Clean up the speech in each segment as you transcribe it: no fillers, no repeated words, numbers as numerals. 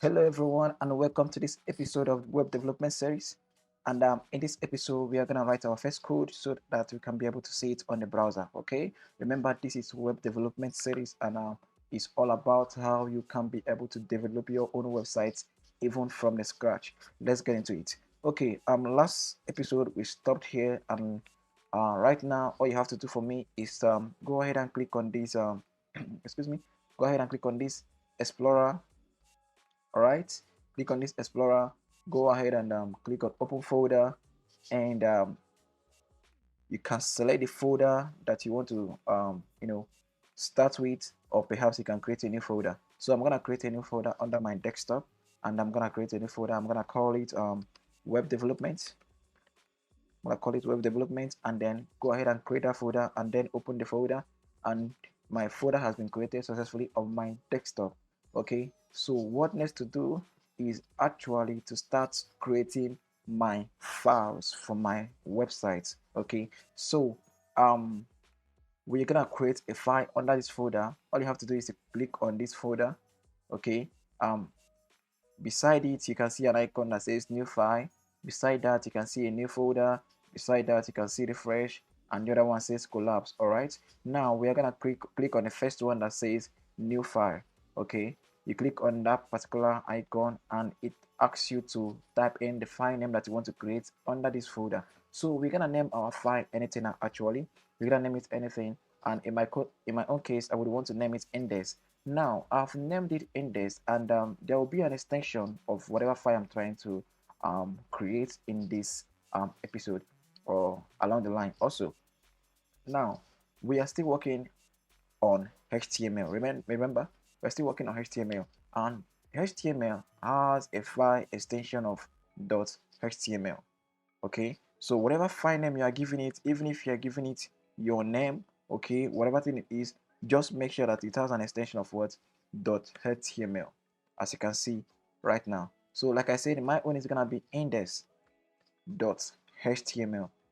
Hello, everyone, and welcome to this episode of Web Development Series. And in this episode, we are going to write our first code so that we can be able to see it on the browser. Okay, remember, this is Web Development Series, and it's all about how you can be able to develop your own websites even from the scratch. Let's get into it. Okay, last episode we stopped here, and right now, all you have to do for me is go ahead and click on this. Excuse me. Go ahead and click on this Explorer. All right, click on this Explorer, go ahead and click on open folder, and you can select the folder that you want to start with, or perhaps you can create a new folder. So I'm going to create a new folder under my desktop, and I'm going to create a new folder. I'm going to call it web development. I'm going to call it web development, and then go ahead and create that folder, and then open the folder, and my folder has been created successfully on my desktop. Okay, so what next to do is actually to start creating my files for my website. Okay, so we're gonna create a file under this folder. All you have to do is to click on this folder. Okay, beside it you can see an icon that says new file. Beside that you can see a new folder. Beside that you can see refresh, and the other one says collapse. All right, now we are gonna click on the first one that says new file. Okay, you click on that particular icon and it asks you to type in the file name that you want to create under this folder. So we're gonna name our file anything. Actually, we're gonna name it anything, and in my own case I would want to name it index. Now I've named it index, and there will be an extension of whatever file I'm trying to create in this episode or along the line also. Now we are still working on HTML. Remember, we're still working on HTML, and HTML has a file extension of .html. Okay, so whatever file name you are giving it, even if you are giving it your name, okay, whatever thing it is, just make sure that it has an extension of what .html, as you can see right now. So like I said, my own is gonna be index.html.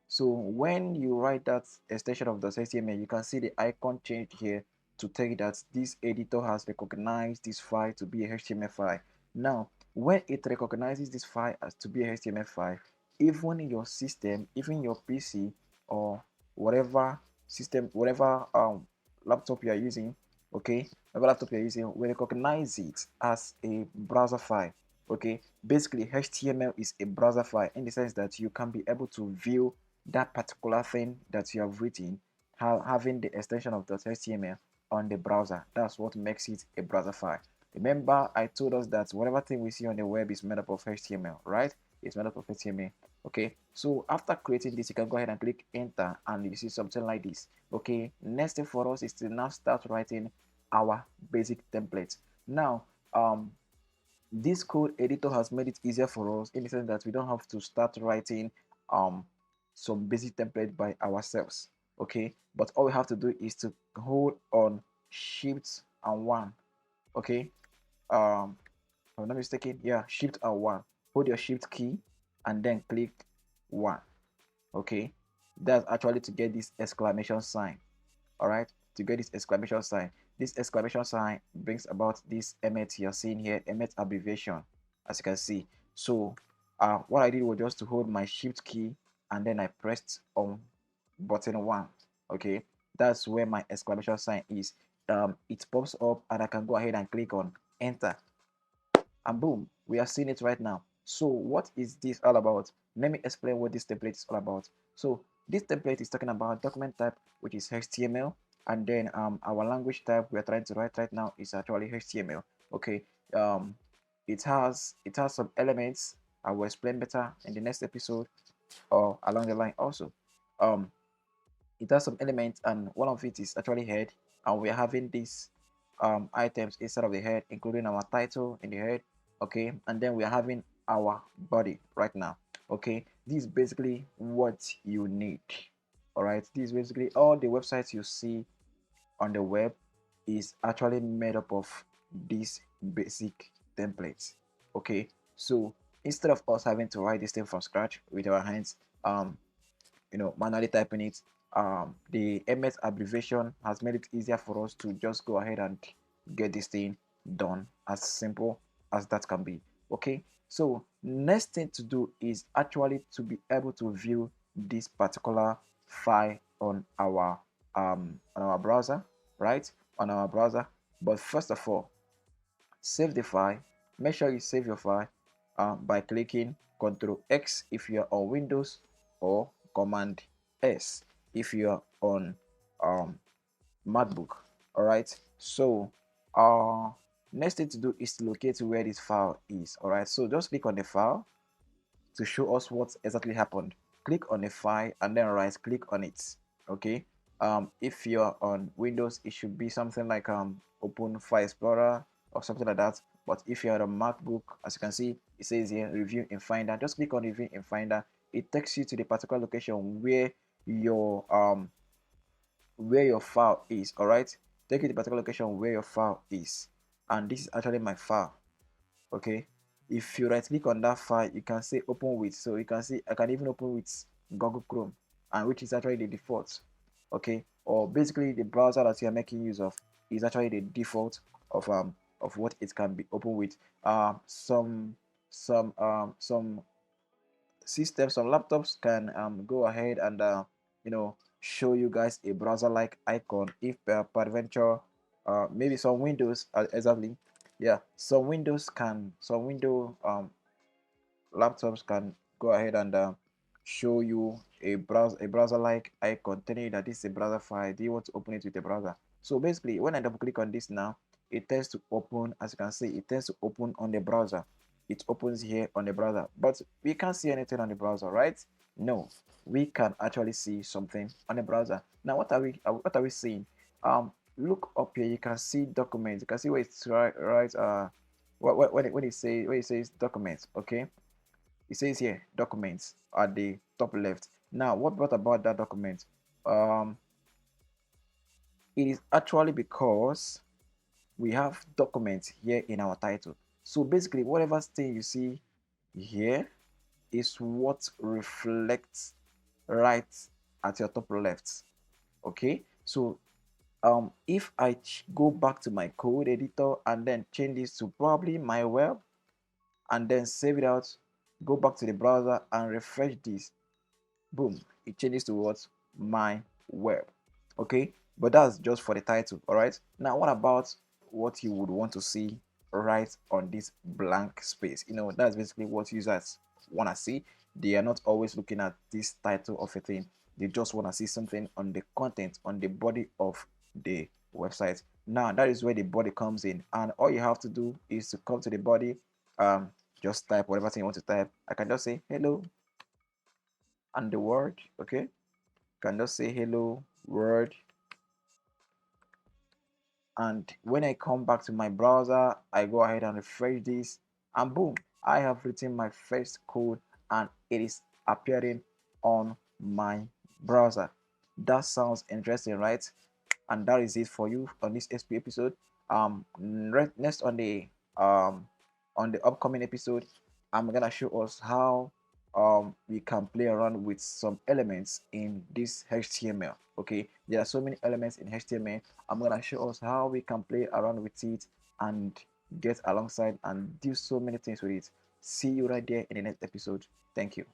So when you write that extension of .html, you can see the icon changed here to tell you that this editor has recognized this file to be a HTML file. Now when it recognizes this file as to be a HTML file, even your system, even your PC, or whatever system, whatever laptop you are using, okay, whatever laptop you are using will recognize it as a browser file. Okay, basically HTML is a browser file in the sense that you can be able to view that particular thing that you have written, having the extension of .html on the browser. That's what makes it a browser file. Remember, I told us that whatever thing we see on the web is made up of HTML, right? It's made up of HTML. Okay, so after creating this, you can go ahead and click enter, and you see something like this. Okay, next thing for us is to now start writing our basic template. Now, this code editor has made it easier for us in the sense that we don't have to start writing um some basic template by ourselves. Okay, but all we have to do is to hold on shift and one. Okay, if I'm not mistaken, yeah, shift and one. Hold your shift key and then click one. Okay, that's actually to get this exclamation sign. All right, to get this exclamation sign. This exclamation sign brings about this emmet you're seeing here, emmet abbreviation, as you can see. So what I did was just to hold my shift key and then I pressed on button one. Okay, that's where my exclamation sign is. It pops up and I can go ahead and click on enter, and boom, we are seeing it right now. So what is this all about? Let me explain what this template is all about. So this template is talking about document type, which is HTML, and then our language type we are trying to write right now is actually HTML. Okay, um it has some elements. I will explain better in the next episode or along the line also. um it has some elements, and one of it is actually head, and we are having these items inside of the head, including our title in the head. Okay, and then we are having our body right now. Okay, this is basically what you need. All right, this is basically all the websites you see on the web is actually made up of these basic templates. Okay, so instead of us having to write this thing from scratch with our hands, manually typing it, the MS abbreviation has made it easier for us to just go ahead and get this thing done as simple as that can be. Okay, so next thing to do is actually to be able to view this particular file on our browser, right? On our browser. But first of all, save the file. Make sure you save your file by clicking Ctrl X if you are on Windows, or Command S if you are on um, MacBook. All right, so next thing to do is to locate where this file is. All right, so just click on the file to show us what exactly happened. Click on a file and then right click on it. Okay, if you're on Windows, it should be something like Open File Explorer or something like that. But if you're on a MacBook, as you can see, it says here Review in Finder. Just click on Review in Finder. It takes you to the particular location where your file is. All right, take you to the particular location where your file is, and this is actually my file. Okay, if you right click on that file, you can say open with. So you can see I can even open with Google Chrome, and which is actually the default. Okay, or basically the browser that you are making use of is actually the default of what it can be open with. Some systems, some laptops can go ahead and show you guys a browser like icon if peradventure maybe some Windows exactly, yeah, some window laptops can go ahead and show you a browser like icon telling you that this is a browser file. Do you want to open it with a browser? So basically, when I double click on this now, it tends to open. As you can see, it tends to open on the browser. It opens here on the browser, but we can't see anything on the browser, right? No, we can actually see something on the browser. Now what are we seeing? Look up here, you can see documents. You can see where it's right when it says documents. Okay, it says here documents at the top left. Now what brought about that document? um it is actually because we have documents here in our title. So basically whatever thing you see here is what reflects right at your top left. Okay, so if I go back to my code editor and then change this to probably my web and then save it out, go back to the browser and refresh this, boom, it changes to what? My web. Okay, but that's just for the title. All right, now what about what you would want to see right on this blank space? That's basically what users want to see. They are not always looking at this title of a thing. They just want to see something on the content, on the body of the website. Now that is where the body comes in, and all you have to do is to come to the body, um just type whatever thing you want to type. I can just say hello and the word. Okay, can just say hello world, and when I come back to my browser, I go ahead and refresh this, and boom, I have written my first code and it is appearing on my browser. That sounds interesting, right? And that is it for you on this SP episode. Next on the upcoming episode, I'm gonna show us how we can play around with some elements in this HTML. Okay, there are so many elements in HTML. I'm gonna show us how we can play around with it and get alongside and do so many things with it. See you right there in the next episode. Thank you.